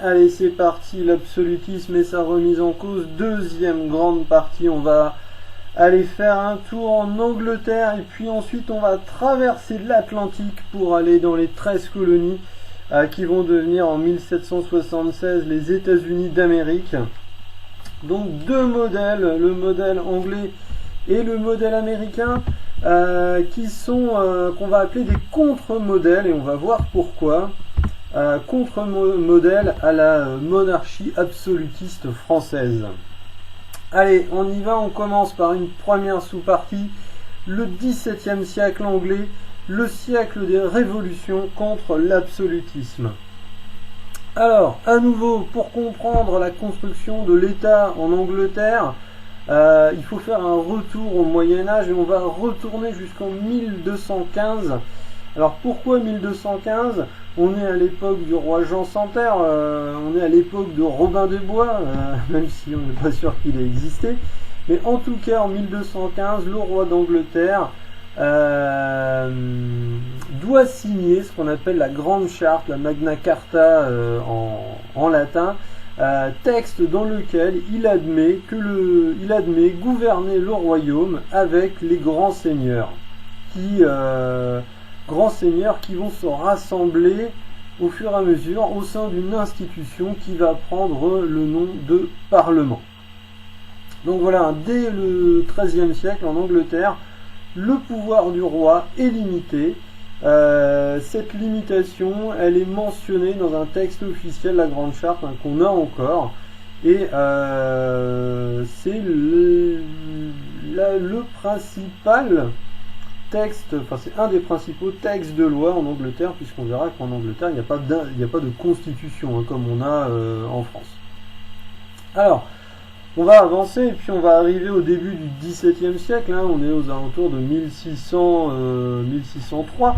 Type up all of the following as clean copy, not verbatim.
Allez, c'est parti, l'absolutisme et sa remise en cause. Deuxième grande partie, on va aller faire un tour en Angleterre et puis ensuite on va traverser l'Atlantique pour aller dans les 13 colonies qui vont devenir en 1776 les États-Unis d'Amérique. Donc deux modèles, le modèle anglais et le modèle américain, qui sont qu'on va appeler des contre-modèles, et on va voir pourquoi. Contre-modèle à la monarchie absolutiste française. Allez, on y va, on commence par une première sous-partie, le XVIIe siècle anglais, le siècle des révolutions contre l'absolutisme. Alors, à nouveau, pour comprendre la construction de l'État en Angleterre, il faut faire un retour au Moyen-Âge et on va retourner jusqu'en 1215. Alors pourquoi 1215 ? On est à l'époque du roi Jean sans Terre, on est à l'époque de Robin des Bois, même si on n'est pas sûr qu'il ait existé. Mais en tout cas, en 1215, le roi d'Angleterre doit signer ce qu'on appelle la Grande Charte, la Magna Carta en latin, texte dans lequel il admet gouverner le royaume avec les grands seigneurs qui vont se rassembler au fur et à mesure au sein d'une institution qui va prendre le nom de Parlement. Donc voilà, dès le XIIIe siècle en Angleterre, le pouvoir du roi est limité. Cette limitation, elle est mentionnée dans un texte officiel, la Grande Charte, qu'on a encore. Et c'est le principal texte, enfin c'est un des principaux textes de loi en Angleterre, puisqu'on verra qu'en Angleterre il n'y a pas de constitution comme on a en France. Alors, on va avancer et puis on va arriver au début du XVIIe siècle, on est aux alentours de 1603.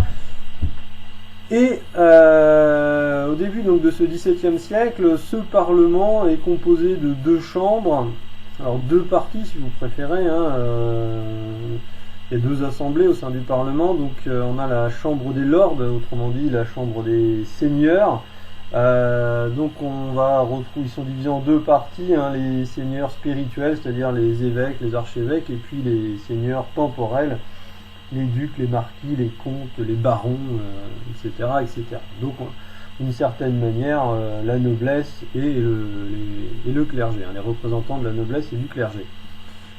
Et au début donc de ce XVIIe siècle, ce Parlement est composé de deux chambres, alors deux parties si vous préférez, il y a deux assemblées au sein du Parlement, donc on a la Chambre des Lords, autrement dit la Chambre des Seigneurs. Donc on va retrouver, ils sont divisés en deux parties, les seigneurs spirituels, c'est-à-dire les évêques, les archevêques, et puis les seigneurs temporels, les ducs, les marquis, les comtes, les barons, etc., etc. Donc d'une certaine manière, la noblesse et le clergé, les représentants de la noblesse et du clergé.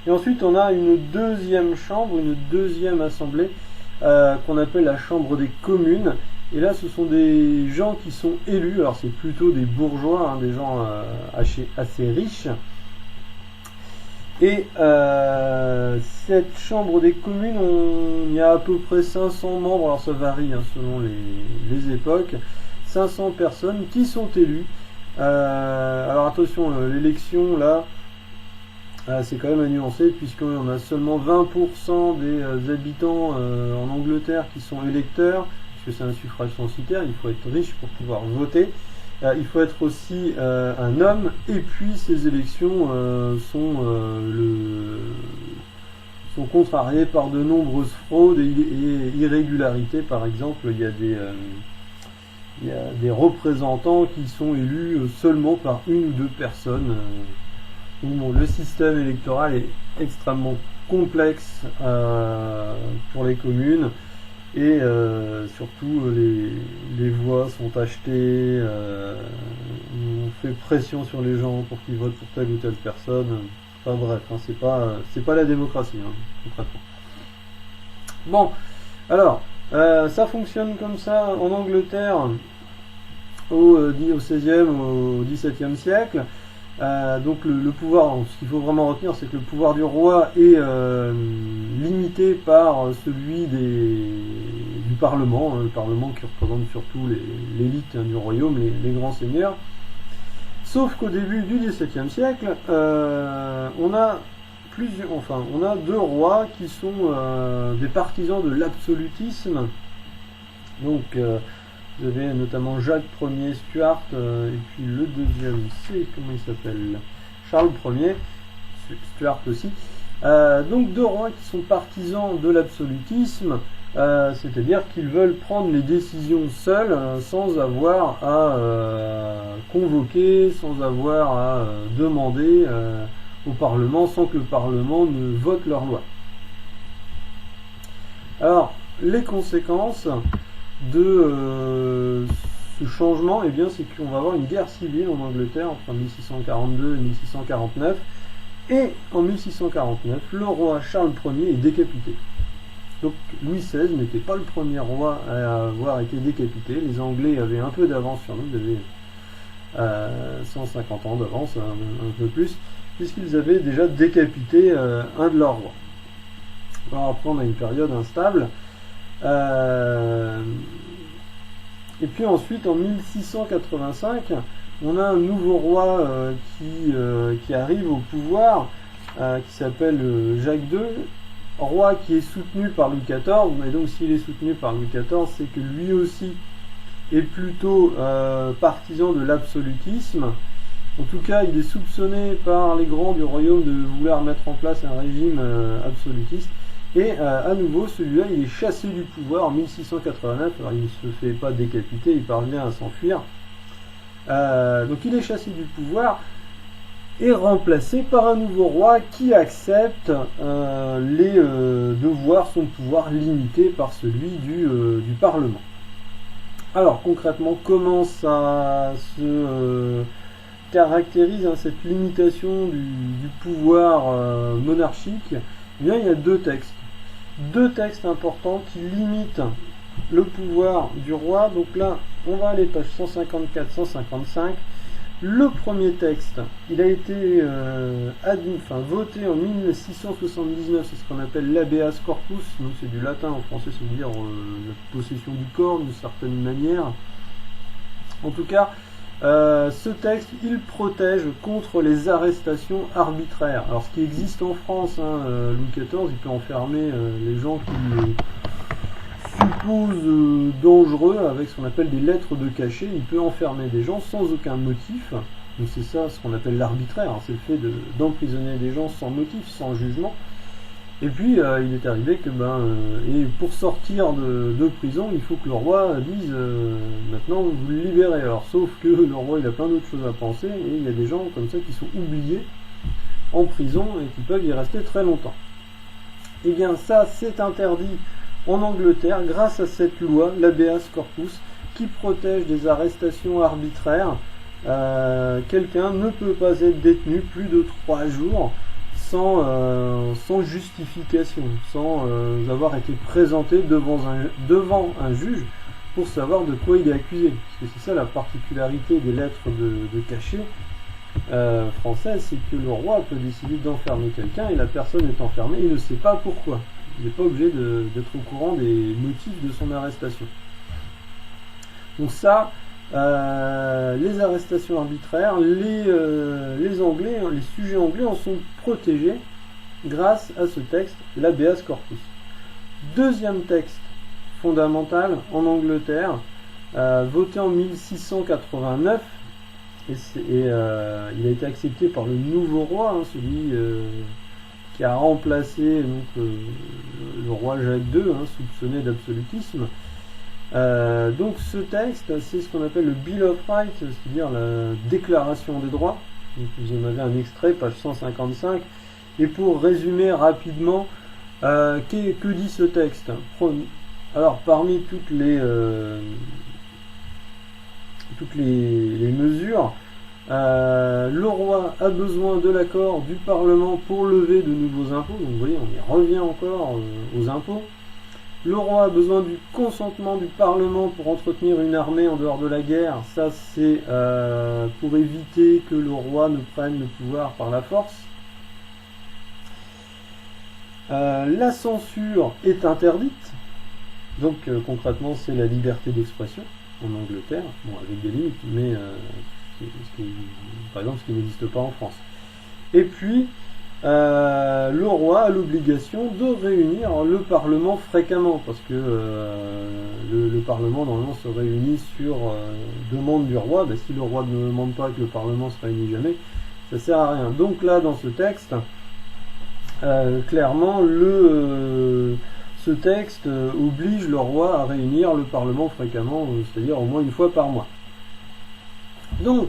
Et ensuite, on a une deuxième chambre, une deuxième assemblée qu'on appelle la Chambre des communes. Et là, ce sont des gens qui sont élus. Alors, c'est plutôt des bourgeois, des gens assez riches. Et cette Chambre des communes, il y a à peu près 500 membres. Alors, ça varie selon les époques. 500 personnes qui sont élues. Alors, attention, l'élection, là, c'est quand même à nuancer, puisqu'on a seulement 20% des habitants en Angleterre qui sont électeurs, puisque c'est un suffrage censitaire, il faut être riche pour pouvoir voter. Il faut être aussi un homme, et puis ces élections sont contrariées par de nombreuses fraudes et irrégularités. Par exemple, il y a des représentants qui sont élus seulement par une ou deux personnes. Le système électoral est extrêmement complexe pour les communes et surtout les voix sont achetées, on fait pression sur les gens pour qu'ils votent pour telle ou telle personne. Enfin bref, c'est pas la démocratie, concrètement. Bon, alors ça fonctionne comme ça en Angleterre au XVIe, au XVIIe siècle. Donc le pouvoir, ce qu'il faut vraiment retenir, c'est que le pouvoir du roi est limité par celui du Parlement, le Parlement qui représente surtout l'élite du royaume, les grands seigneurs. Sauf qu'au début du XVIIe siècle, on a deux rois qui sont des partisans de l'absolutisme. Donc vous avez notamment Jacques Ier Stuart, et puis le deuxième, c'est, comment il s'appelle, Charles Ier, Stuart aussi. Donc deux rois qui sont partisans de l'absolutisme, c'est-à-dire qu'ils veulent prendre les décisions seuls, sans avoir à convoquer, sans avoir à demander au Parlement, sans que le Parlement ne vote leur loi. Alors, les conséquences de ce changement, eh bien, c'est qu'on va avoir une guerre civile en Angleterre entre 1642 et 1649, et en 1649, le roi Charles Ier est décapité. Donc Louis XVI n'était pas le premier roi à avoir été décapité. Les Anglais avaient un peu d'avance sur nous, ils avaient 150 ans d'avance, un peu plus, puisqu'ils avaient déjà décapité un de leurs rois. Alors après on a une période instable. Et puis ensuite en 1685, on a un nouveau roi qui arrive au pouvoir, qui s'appelle Jacques II, roi qui est soutenu par Louis XIV. Et donc s'il est soutenu par Louis XIV, c'est que lui aussi est plutôt partisan de l'absolutisme. En tout cas, il est soupçonné par les grands du royaume de vouloir mettre en place un régime absolutiste. Et à nouveau, celui-là, il est chassé du pouvoir en 1689. Alors, il ne se fait pas décapiter, il parvient à s'enfuir. Donc, il est chassé du pouvoir et remplacé par un nouveau roi qui accepte de voir son pouvoir limité par celui du Parlement. Alors, concrètement, comment ça se caractérise cette limitation du pouvoir monarchique? Eh bien, il y a deux textes importants qui limitent le pouvoir du roi. Donc là, on va aller page 154-155. Le premier texte, il a été voté en 1679, c'est ce qu'on appelle l'habeas corpus, donc c'est du latin, en français ça veut dire la possession du corps d'une certaine manière. En tout cas, ce texte, il protège contre les arrestations arbitraires. Alors ce qui existe en France, Louis XIV, il peut enfermer les gens qui suppose dangereux avec ce qu'on appelle des lettres de cachet. Il peut enfermer des gens sans aucun motif. Donc c'est ça ce qu'on appelle l'arbitraire, c'est le fait d'emprisonner des gens sans motif, sans jugement. Et puis il est arrivé que et pour sortir de prison, il faut que le roi dise maintenant vous le libérez. Alors sauf que le roi il a plein d'autres choses à penser et il y a des gens comme ça qui sont oubliés en prison et qui peuvent y rester très longtemps. Et bien ça c'est interdit en Angleterre grâce à cette loi, l'habeas corpus, qui protège des arrestations arbitraires. Quelqu'un ne peut pas être détenu plus de 3 jours sans justification, sans avoir été présenté devant un juge pour savoir de quoi il est accusé. Parce que c'est ça la particularité des lettres de cachet françaises, c'est que le roi peut décider d'enfermer quelqu'un et la personne est enfermée et il ne sait pas pourquoi. Il n'est pas obligé d'être au courant des motifs de son arrestation. Donc ça, les arrestations arbitraires, les Anglais, les sujets anglais en sont protégés grâce à ce texte, l'habeas corpus. Deuxième texte fondamental en Angleterre, voté en 1689, il a été accepté par le nouveau roi, celui qui a remplacé le roi Jacques II, soupçonné d'absolutisme. Donc ce texte, c'est ce qu'on appelle le Bill of Rights, c'est-à-dire la déclaration des droits. Donc, vous en avez un extrait, page 155. Et pour résumer rapidement, que dit ce texte? Alors parmi toutes les mesures, le roi a besoin de l'accord du Parlement pour lever de nouveaux impôts. Donc vous voyez, on y revient encore aux impôts. Le roi a besoin du consentement du Parlement pour entretenir une armée en dehors de la guerre. Ça, c'est pour éviter que le roi ne prenne le pouvoir par la force. La censure est interdite. Donc concrètement, c'est la liberté d'expression en Angleterre. Bon, avec des limites, mais par exemple, ce qui n'existe pas en France. Et puis, le roi a l'obligation de réunir le Parlement fréquemment, parce que le Parlement normalement se réunit sur demande du roi. Si le roi ne demande pas que le Parlement se réunisse jamais, ça sert à rien. Donc là, dans ce texte, clairement, ce texte oblige le roi à réunir le Parlement fréquemment, c'est-à-dire au moins une fois par mois. Donc,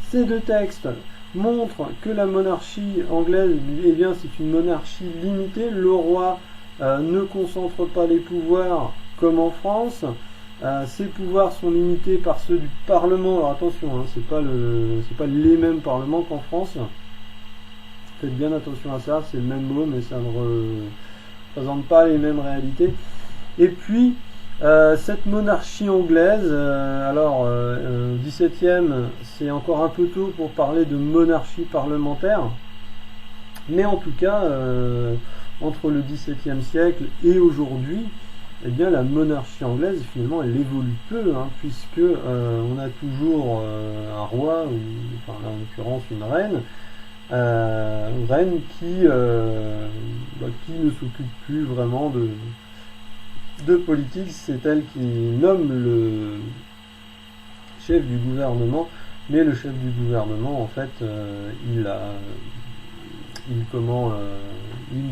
ces deux textes montrent que la monarchie anglaise, eh bien, c'est une monarchie limitée. Le roi ne concentre pas les pouvoirs comme en France. Ces pouvoirs sont limités par ceux du Parlement. Alors attention, hein, c'est pas les mêmes parlements qu'en France. Faites bien attention à ça, c'est le même mot, mais ça ne représente pas les mêmes réalités. Et puis, cette monarchie anglaise, 17e, c'est encore un peu tôt pour parler de monarchie parlementaire, mais en tout cas, entre le XVIIe siècle et aujourd'hui, eh bien, la monarchie anglaise, finalement, elle évolue peu, hein, puisque on a toujours un roi, ou enfin, là, en l'occurrence une reine qui ne s'occupe plus vraiment de politique. C'est elle qui nomme le chef du gouvernement, mais le chef du gouvernement, en fait, il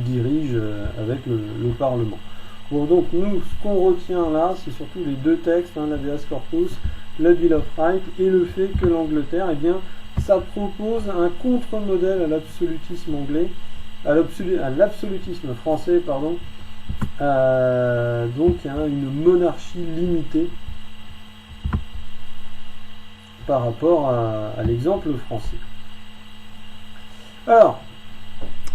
dirige avec le Parlement. Bon, donc nous, ce qu'on retient là, c'est surtout les deux textes, hein, l'Habeas Corpus, le Bill of Rights, et le fait que l'Angleterre, eh bien, ça propose un contre-modèle à l'absolutisme anglais, à l'absolutisme français, pardon. Donc hein, une monarchie limitée par rapport à l'exemple français. Alors,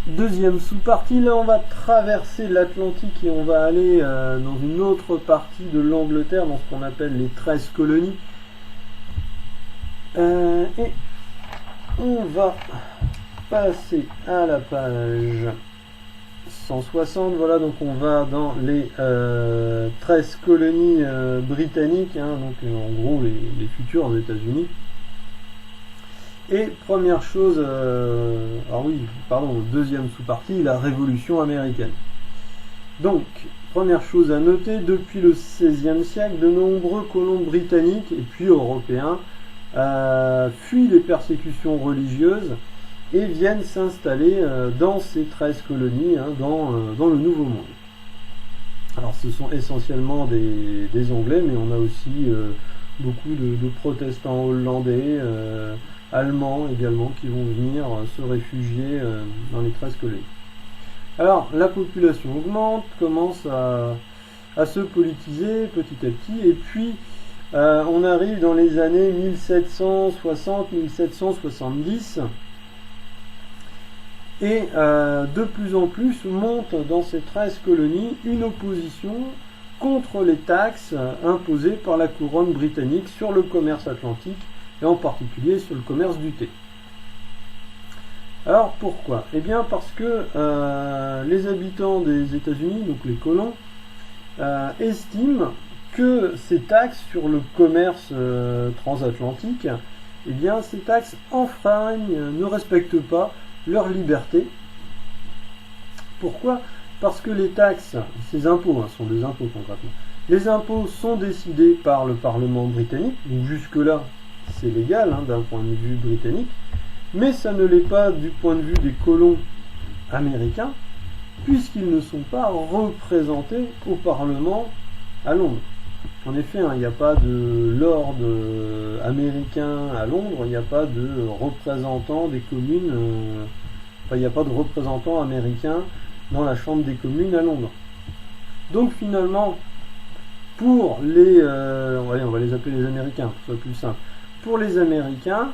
deuxième sous-partie, là on va traverser l'Atlantique et on va aller dans une autre partie de l'Angleterre, dans ce qu'on appelle les 13 colonies. Et on va passer à la page 160. Voilà, donc on va dans les 13 colonies britanniques, hein, donc en gros les futurs États-Unis. Et première chose, deuxième sous-partie, la Révolution américaine. Donc, première chose à noter, depuis le XVIe siècle, de nombreux colons britanniques et puis européens fuient les persécutions religieuses et viennent s'installer dans ces 13 colonies, hein, dans le Nouveau Monde. Alors ce sont essentiellement des Anglais, mais on a aussi beaucoup de protestants hollandais, allemands également, qui vont venir se réfugier dans les 13 colonies. Alors la population augmente, commence à se politiser petit à petit, et puis on arrive dans les années 1760-1770, et de plus en plus monte dans ces 13 colonies une opposition contre les taxes imposées par la couronne britannique sur le commerce atlantique, et en particulier sur le commerce du thé. Alors pourquoi? Eh bien parce que les habitants des États-Unis, donc les colons, estiment que ces taxes sur le commerce transatlantique, eh bien ces taxes enfreignent, ne respectent pas leur liberté. Pourquoi? Parce que les taxes, ces impôts, hein, sont des impôts concrètement. Les impôts sont décidés par le Parlement britannique, donc jusque-là c'est légal, hein, d'un point de vue britannique, mais ça ne l'est pas du point de vue des colons américains, puisqu'ils ne sont pas représentés au Parlement à Londres. En effet, hein, il n'y a pas de lord américain à Londres, il n'y a pas de représentant des communes, il n'y a pas de représentant américain dans la Chambre des communes à Londres. Donc finalement, pour les, on va les appeler les Américains, pour que ce soit plus simple. Pour les Américains,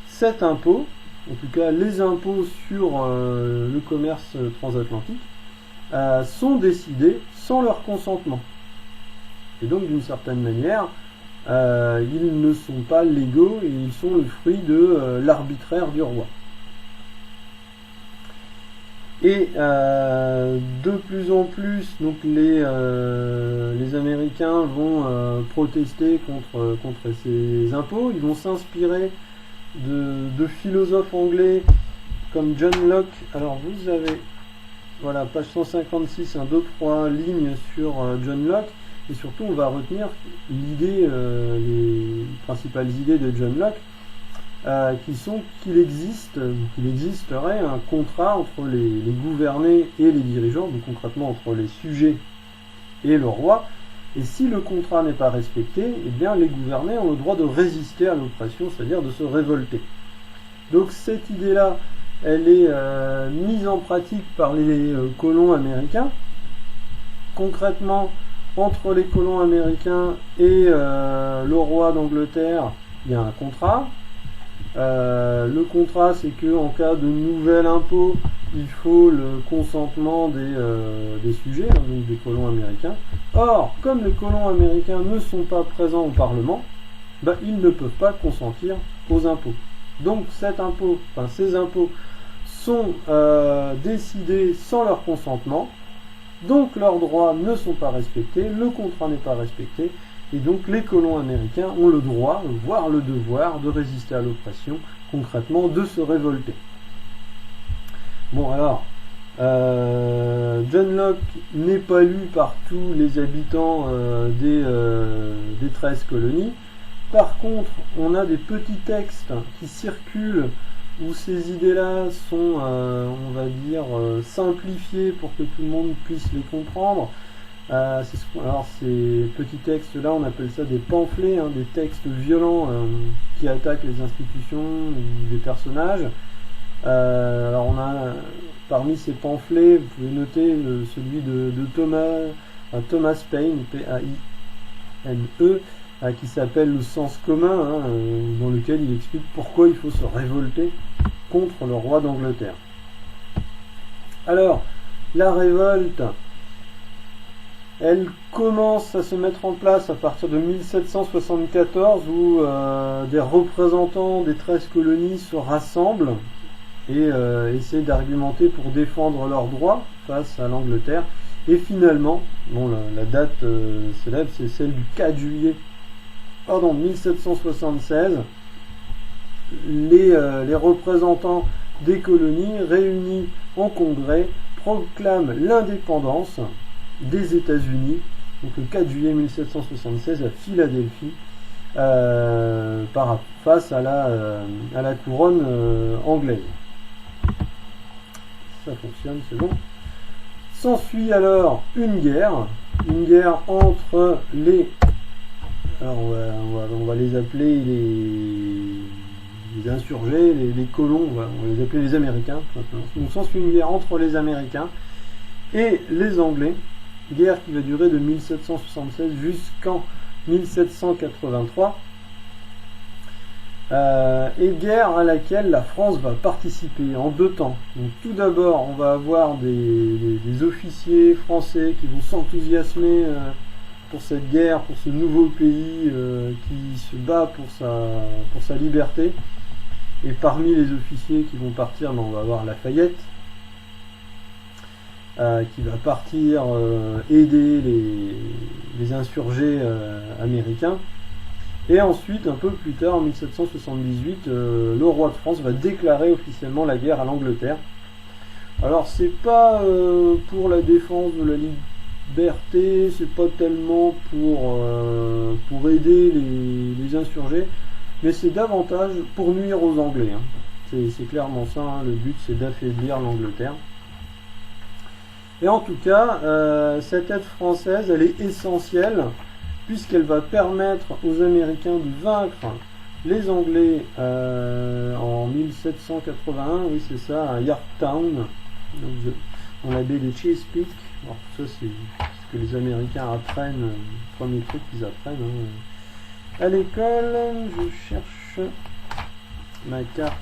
cet impôt, en tout cas les impôts sur le commerce transatlantique, sont décidés sans leur consentement. Et donc d'une certaine manière, ils ne sont pas légaux et ils sont le fruit de l'arbitraire du roi. Et de plus en plus, donc les Américains vont protester contre ces impôts. Ils vont s'inspirer de philosophes anglais comme John Locke. Alors vous avez, voilà, page 156, 2-3 lignes sur John Locke. Et surtout, on va retenir l'idée, les principales idées de John Locke, qui sont qu'il existerait un contrat entre les gouvernés et les dirigeants, donc concrètement entre les sujets et le roi. Et si le contrat n'est pas respecté, eh bien les gouvernés ont le droit de résister à l'oppression, c'est-à-dire de se révolter. Donc cette idée-là, elle est mise en pratique par les colons américains. Concrètement, entre les colons américains et le roi d'Angleterre, il y a un contrat. Le contrat, c'est que en cas de nouvel impôt, il faut le consentement des sujets, hein, donc des colons américains. Or, comme les colons américains ne sont pas présents au Parlement, ils ne peuvent pas consentir aux impôts. Donc ces impôts sont décidés sans leur consentement, donc leurs droits ne sont pas respectés, le contrat n'est pas respecté, et donc les colons américains ont le droit, voire le devoir, de résister à l'oppression, concrètement de se révolter. Bon alors, John Locke n'est pas lu par tous les habitants des 13 colonies. Par contre, on a des petits textes qui circulent où ces idées-là sont, on va dire, simplifiées pour que tout le monde puisse les comprendre. Alors ces petits textes-là, on appelle ça des pamphlets, hein, des textes violents qui attaquent les institutions ou les personnages. Alors on a parmi ces pamphlets, vous pouvez noter celui de Thomas Paine, P-A-I-N-E, qui s'appelle Le sens commun, hein, dans lequel il explique pourquoi il faut se révolter contre le roi d'Angleterre. Alors, la révolte, elle commence à se mettre en place à partir de 1774, où des représentants des 13 colonies se rassemblent et essaient d'argumenter pour défendre leurs droits face à l'Angleterre. Et finalement, bon, la date célèbre, c'est celle du 4 juillet 1776, les représentants des colonies réunis en congrès proclament l'indépendance des États-Unis, donc le 4 juillet 1776 à Philadelphie, face à la couronne anglaise. Ça fonctionne, c'est bon. S'ensuit alors une guerre entre les... Alors on va les appeler les insurgés, les colons, on va les appeler les Américains. Donc s'ensuit une guerre entre les Américains et les Anglais, guerre qui va durer de 1776 jusqu'en 1783, et guerre à laquelle la France va participer en deux temps. Donc tout d'abord, on va avoir des officiers français qui vont s'enthousiasmer pour cette guerre, pour ce nouveau pays qui se bat pour sa liberté. Et parmi les officiers qui vont partir, on va avoir Lafayette, qui va partir aider les insurgés américains. Et ensuite, un peu plus tard, en 1778, le roi de France va déclarer officiellement la guerre à l'Angleterre. Alors c'est pas pour la défense de la liberté, c'est pas tellement pour aider les insurgés, mais c'est davantage pour nuire aux Anglais. Hein. C'est clairement ça, hein. Le but c'est d'affaiblir l'Angleterre. Et en tout cas, cette aide française, elle est essentielle, puisqu'elle va permettre aux Américains de vaincre les Anglais en 1781, oui c'est ça, à Yorktown, dans la baie de Chesapeake. Alors ça c'est ce que les Américains apprennent, le premier truc qu'ils apprennent. Hein. À l'école, je cherche ma carte.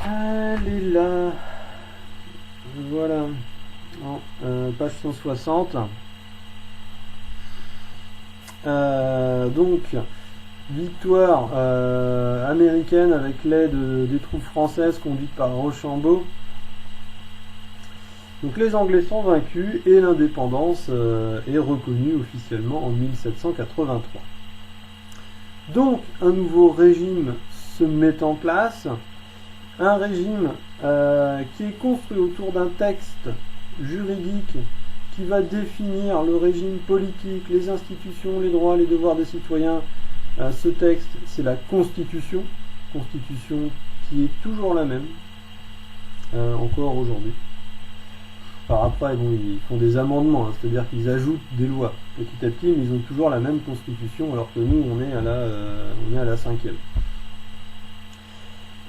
Elle est là. Voilà. Page 160. Donc, victoire américaine avec l'aide des troupes françaises conduites par Rochambeau. Donc les Anglais sont vaincus et l'indépendance est reconnue officiellement en 1783. Donc un nouveau régime se met en place, un régime qui est construit autour d'un texte juridique qui va définir le régime politique, les institutions, les droits, les devoirs des citoyens. Ce texte, c'est la Constitution qui est toujours la même, encore aujourd'hui. Par après, bon, ils font des amendements, hein, c'est-à-dire qu'ils ajoutent des lois petit à petit, mais ils ont toujours la même constitution, alors que nous, on est à la 5e.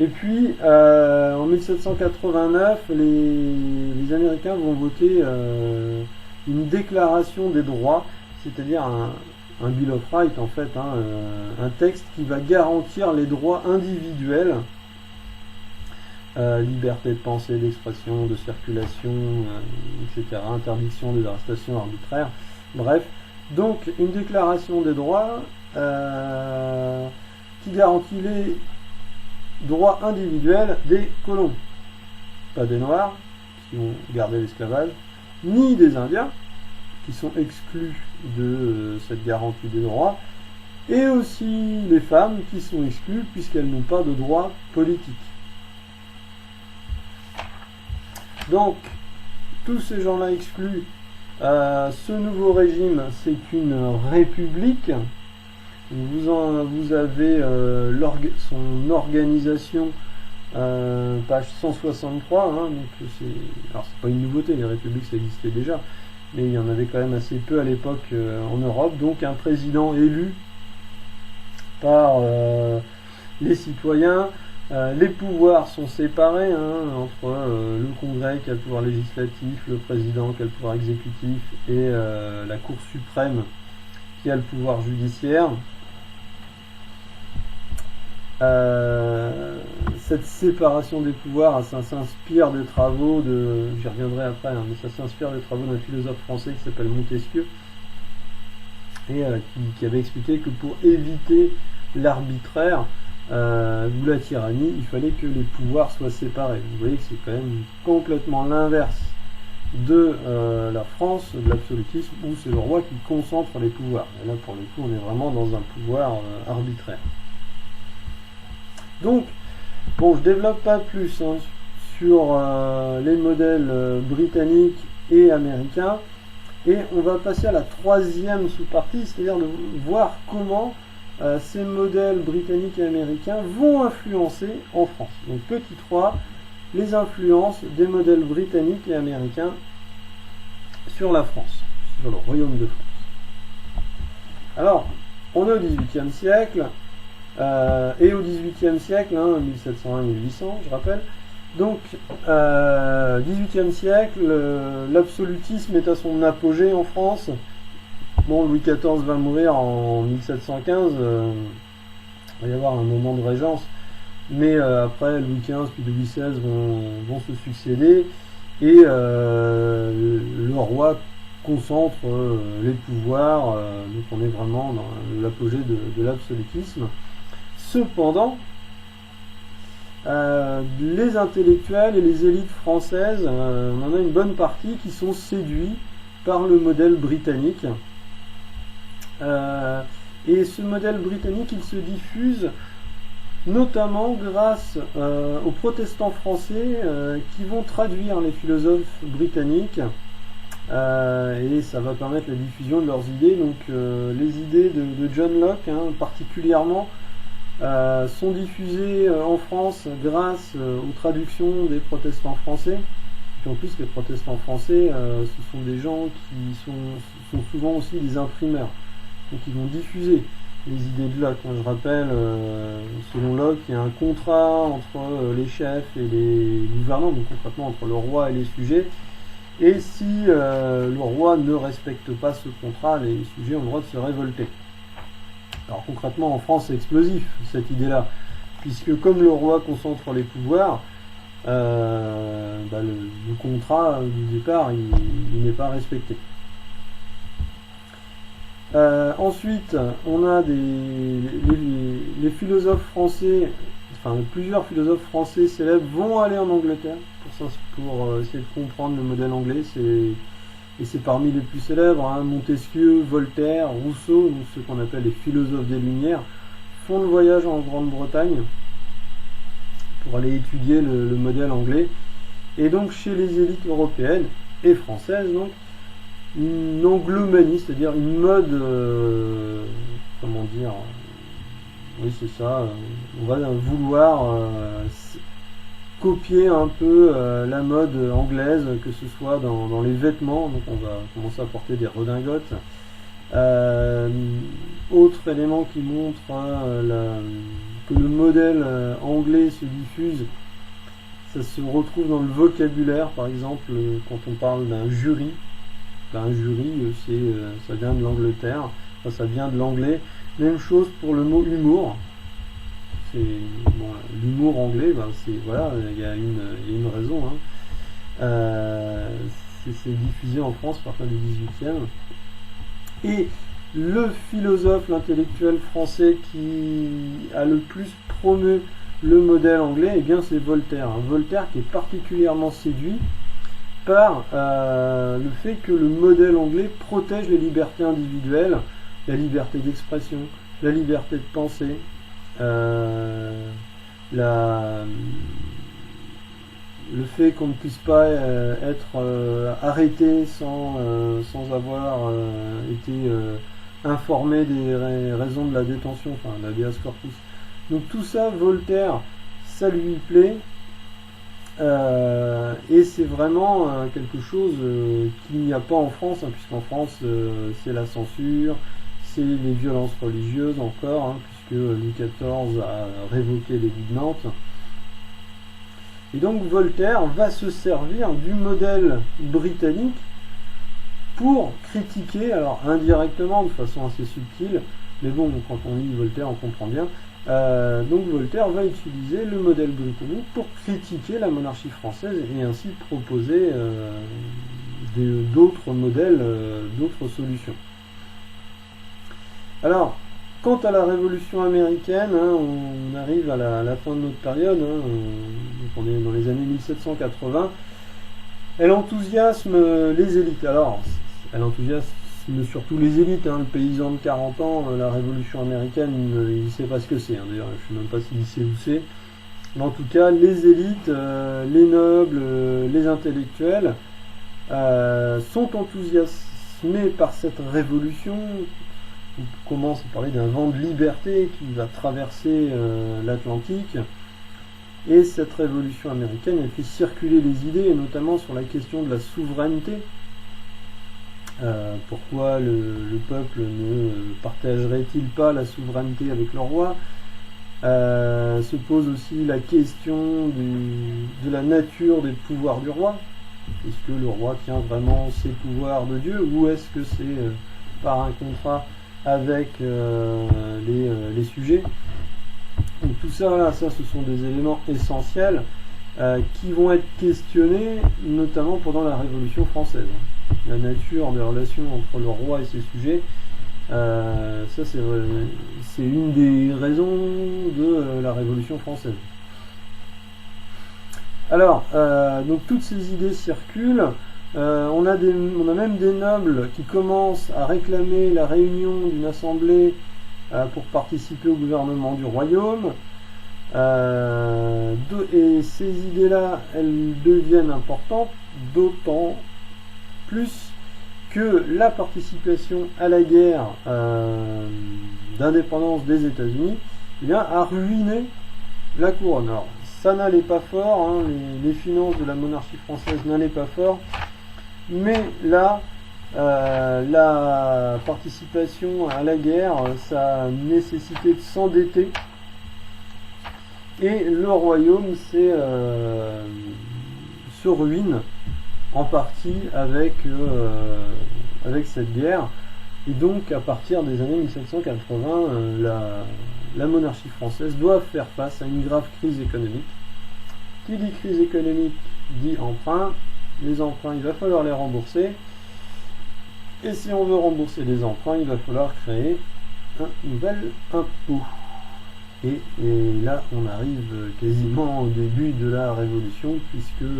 Et puis, en 1789, les Américains vont voter une déclaration des droits, c'est-à-dire un Bill of Rights, en fait, hein, un texte qui va garantir les droits individuels, liberté de pensée, d'expression, de circulation, etc., interdiction des arrestations arbitraires, bref. Donc, une déclaration des droits qui garantit les droits individuels des colons, pas des Noirs, qui ont gardé l'esclavage, ni des Indiens, qui sont exclus de cette garantie des droits, et aussi les femmes qui sont exclues puisqu'elles n'ont pas de droits politiques. Donc, tous ces gens-là exclus, ce nouveau régime, c'est une république. Vous avez son organisation, page 163, hein, donc alors c'est pas une nouveauté, les républiques ça existait déjà, mais il y en avait quand même assez peu à l'époque en Europe, donc un président élu par les citoyens. Les pouvoirs sont séparés entre le Congrès qui a le pouvoir législatif, le président qui a le pouvoir exécutif et la Cour suprême qui a le pouvoir judiciaire. Cette séparation des pouvoirs, ça s'inspire des travaux j'y reviendrai après, mais ça s'inspire des travaux d'un philosophe français qui s'appelle Montesquieu et qui avait expliqué que pour éviter l'arbitraire ou la tyrannie, il fallait que les pouvoirs soient séparés. Vous voyez que c'est quand même complètement l'inverse de la France, de l'absolutisme, où c'est le roi qui concentre les pouvoirs. Et là, pour le coup, on est vraiment dans un pouvoir arbitraire. Donc, bon, je développe pas plus sur les modèles britanniques et américains, et on va passer à la troisième sous-partie, c'est-à-dire de voir comment ces modèles britanniques et américains vont influencer en France. Donc petit 3, les influences des modèles britanniques et américains sur la France, sur le royaume de France. Alors, on est au XVIIIe siècle, et au XVIIIe siècle, 1701 et 1800, je rappelle. Donc, XVIIIe siècle, l'absolutisme est à son apogée en France. Bon, Louis XIV va mourir en 1715, il va y avoir un moment de régence, mais après Louis XV puis Louis XVI vont se succéder, et le roi concentre les pouvoirs, donc on est vraiment dans l'apogée de l'absolutisme. Cependant, les intellectuels et les élites françaises, on en a une bonne partie qui sont séduits par le modèle britannique. Et ce modèle britannique, il se diffuse notamment grâce aux protestants français qui vont traduire les philosophes britanniques, et ça va permettre la diffusion de leurs idées. Donc les idées de John Locke particulièrement sont diffusées en France grâce aux traductions des protestants français. Et en plus, les protestants français, ce sont des gens qui sont souvent aussi des imprimeurs. Donc ils vont diffuser les idées de Locke. Je rappelle, selon Locke, il y a un contrat entre les chefs et les gouvernants, donc concrètement entre le roi et les sujets. Et si le roi ne respecte pas ce contrat, les sujets ont le droit de se révolter. Alors concrètement, en France, c'est explosif, cette idée-là, puisque comme le roi concentre les pouvoirs, le contrat du départ, il n'est pas respecté. Ensuite, on a les philosophes français, enfin plusieurs philosophes français célèbres vont aller en Angleterre pour essayer de comprendre le modèle anglais. Et c'est parmi les plus célèbres, Montesquieu, Voltaire, Rousseau, donc ceux qu'on appelle les philosophes des Lumières, font le voyage en Grande-Bretagne pour aller étudier le modèle anglais. Et donc chez les élites européennes et françaises, donc, une anglomanie, c'est-à-dire une mode, comment dire, oui c'est ça, on va vouloir copier un peu la mode anglaise, que ce soit dans les vêtements, donc on va commencer à porter des redingotes. Autre élément qui montre que le modèle anglais se diffuse, ça se retrouve dans le vocabulaire. Par exemple, quand on parle d'un jury, ça vient de l'Angleterre, enfin, ça vient de l'anglais. Même chose pour le mot humour. L'humour anglais, voilà, il y a une raison. C'est diffusé en France à partir du 18e. Et le philosophe, l'intellectuel français qui a le plus promu le modèle anglais, eh bien c'est Voltaire. Voltaire qui est particulièrement séduit par le fait que le modèle anglais protège les libertés individuelles, la liberté d'expression, la liberté de penser, le fait qu'on ne puisse pas être arrêté sans avoir été informé des raisons de la détention, enfin la habeas corpus. Donc tout ça, Voltaire, ça lui plaît, et c'est vraiment quelque chose qu'il n'y a pas en France, puisqu'en France c'est la censure, c'est les violences religieuses encore, puisque Louis XIV a révoqué l'édit de Nantes. Et donc Voltaire va se servir du modèle britannique pour critiquer, alors indirectement, de façon assez subtile, mais bon, quand on lit Voltaire, on comprend bien. Donc Voltaire va utiliser le modèle britannique pour critiquer la monarchie française et ainsi proposer d'autres modèles, d'autres solutions. Alors, quant à la Révolution américaine, on arrive à la fin de notre période, donc on est dans les années 1780. Elle enthousiasme les élites. Alors, elle enthousiasme surtout les élites, le paysan de 40 ans, la Révolution américaine, il ne sait pas ce que c'est. D'ailleurs, je ne sais même pas s'il sait où c'est. Mais en tout cas, les élites, les nobles, les intellectuels sont enthousiasmés par cette révolution. On commence à parler d'un vent de liberté qui va traverser l'Atlantique. Et cette révolution américaine, elle fait circuler les idées, et notamment sur la question de la souveraineté. Pourquoi le peuple ne partagerait-il pas la souveraineté avec le roi? Se pose aussi la question de la nature des pouvoirs du roi. Est-ce que le roi tient vraiment ses pouvoirs de Dieu, ou est-ce que c'est par un contrat avec les sujets? Donc tout ça, voilà, ça ce sont des éléments essentiels qui vont être questionnés notamment pendant la Révolution française. La nature des relations entre le roi et ses sujets, ça c'est une des raisons de la Révolution française. Alors, donc toutes ces idées circulent. On a même des nobles qui commencent à réclamer la réunion d'une assemblée pour participer au gouvernement du royaume. Et ces idées-là, elles deviennent importantes, d'autant plus que la participation à la guerre d'indépendance des États-Unis a ruiné la couronne. Alors, ça n'allait pas fort, les finances de la monarchie française n'allaient pas fort, mais là, la participation à la guerre, ça a nécessité de s'endetter, et le royaume se ruine en partie avec cette guerre. Et donc à partir des années 1780, la monarchie française doit faire face à une grave crise économique. Qui dit crise économique dit emprunt. Les emprunts, il va falloir les rembourser. Et si on veut rembourser les emprunts, il va falloir créer un nouvel impôt. Et là, on arrive quasiment au début de la Révolution, puisque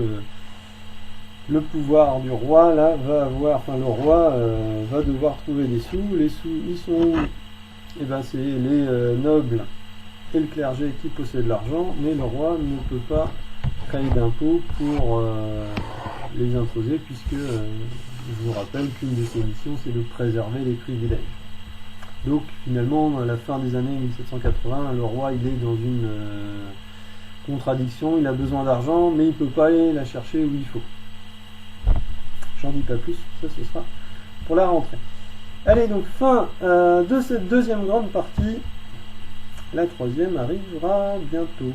le pouvoir du roi là le roi va devoir trouver des sous. Les sous, ils sont où? Et ben c'est les nobles et le clergé qui possèdent l'argent, mais le roi ne peut pas créer d'impôts pour les imposer, puisque je vous rappelle qu'une de ses missions, c'est de préserver les privilèges. Donc finalement, à la fin des années 1780, le roi il est dans contradiction, il a besoin d'argent, mais il peut pas aller la chercher où il faut. J'en dis pas plus, ça ce sera pour la rentrée. Allez, donc fin de cette deuxième grande partie. La troisième arrivera bientôt.